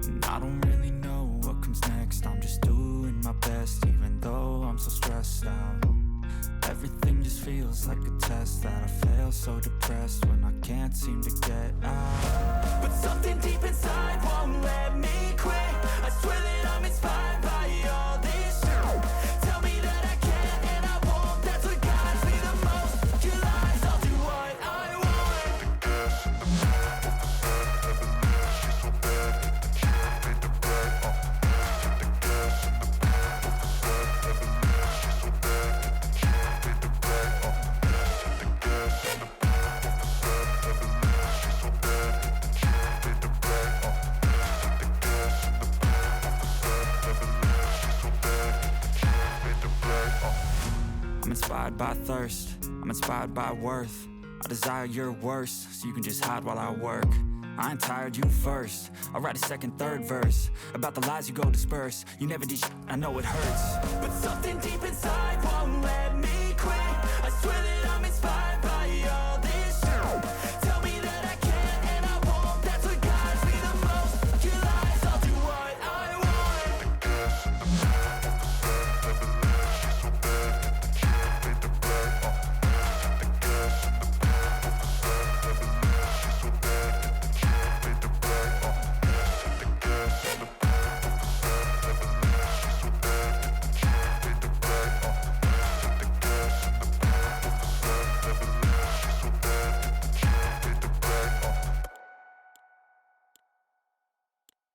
And I don't really know what comes next. I'm just doing my best, even though I'm so stressed out. Everything just feels like a test that I fail, so depressed when I can't seem to get out. But something deep inside won't let me quit. I swear that I'm inspired by all this shit. Tell me that I can and I won't. That's what guides me the most. Your lies, I'll do what I want. The gas in the back of the set, Evelyn, she's so bad. And she can fade the black. Hit the gas in the back of the set, Evelyn, she's so bad. And she can fade the black. Hit the gas in the back of the set, Evelyn, she's so bad. And she can fade the black. Hit the gas in the back of the set, Evelyn, she's so bad. And she can fade the black. I'm inspired by thirst, I'm inspired by worth. I desire your worst, so you can just hide while I work. I ain't tired, you first. I'll write a second, third verse about the lies you go disperse. You never did shit, I know it hurts. But something deep inside won't let me quit. I swear that I'm inspired by all this shit. Tell me that I can and I won't. That's what guides me the most. Your lies, I'll do what I want. The gas in the back of the set, Evelyn, she's so bad. And she can fade the black. Hit the gas in the back of the set, Evelyn, she's so bad. And she can fade the black. Hit the gas in the back of the set, Evelyn, she's so bad. And she can fade the black.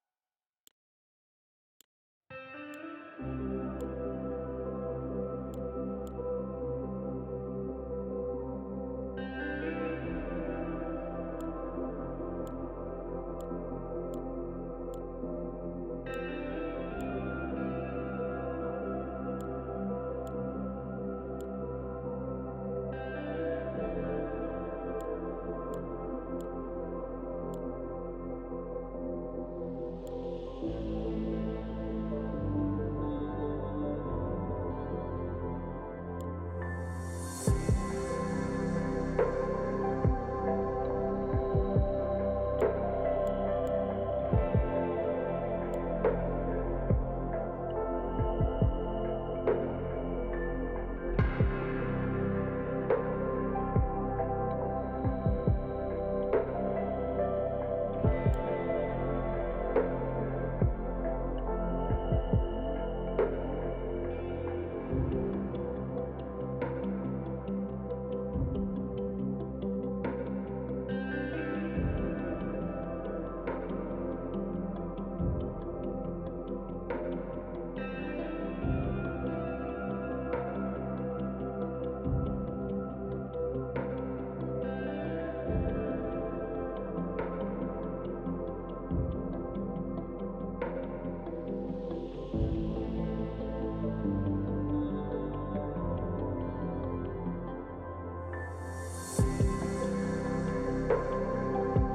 Hit the gas in the back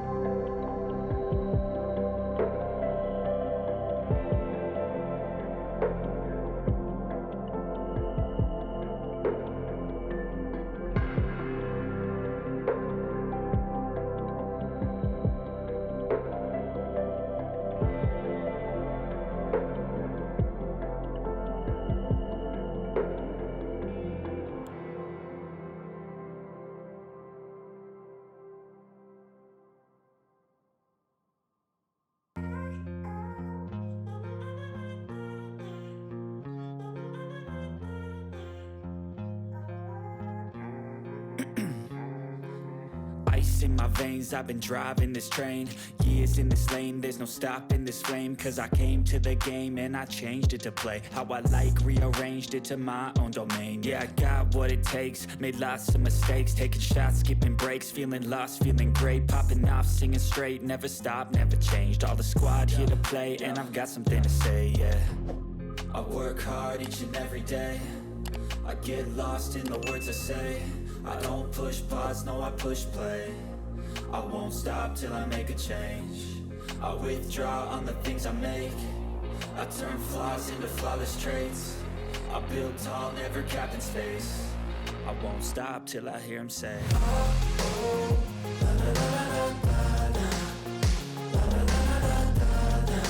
of the set, Evelyn, she's so bad. And she can fade the black. Ice in my veins, I've been driving this train. Years in this lane, there's no stopping this flame. Cause I came to the game and I changed it to play how I like, rearranged it to my own domain. Yeah, I got what it takes, made lots of mistakes, taking shots, skipping breaks, feeling lost, feeling great, popping off, singing straight, never stopped, never changed. All the squad here to play, and I've got something to say, yeah. I work hard each and every day, I get lost in the words I say. I don't push pause, no I push play. I won't stop till I make a change. I withdraw on the things I make. I turn flaws into flawless traits. I build tall, never capped in space. I won't stop till I hear him say, oh, oh, la, la, la, la, la, la, la, la, la, la, la, la.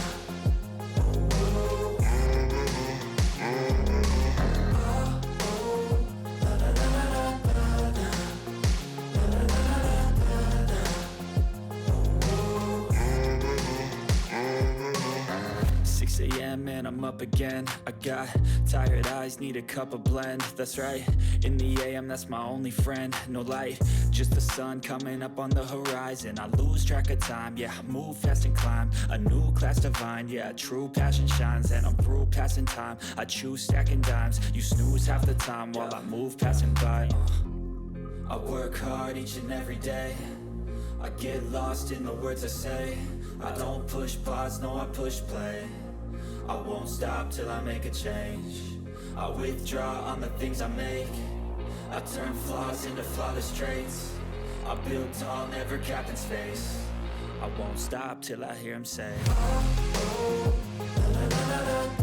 time, man, I'm up again. I got tired eyes, need a cup of blend. That's right, in the AM, that's my only friend. No light, just the sun coming up on the horizon. I lose track of time, yeah, I move fast and climb a new class divine, yeah, true passion shines. And I'm through passing time, I choose stacking dimes. You snooze half the time while I move passing by. I work hard each and every day, I get lost in the words I say. I don't push pause, no I push play. I won't stop till I make a change. I withdraw on the things I make. I turn flaws into flawless traits. I build tall, never capped in space. I won't stop till I hear him say, oh, oh, la, la, la, la.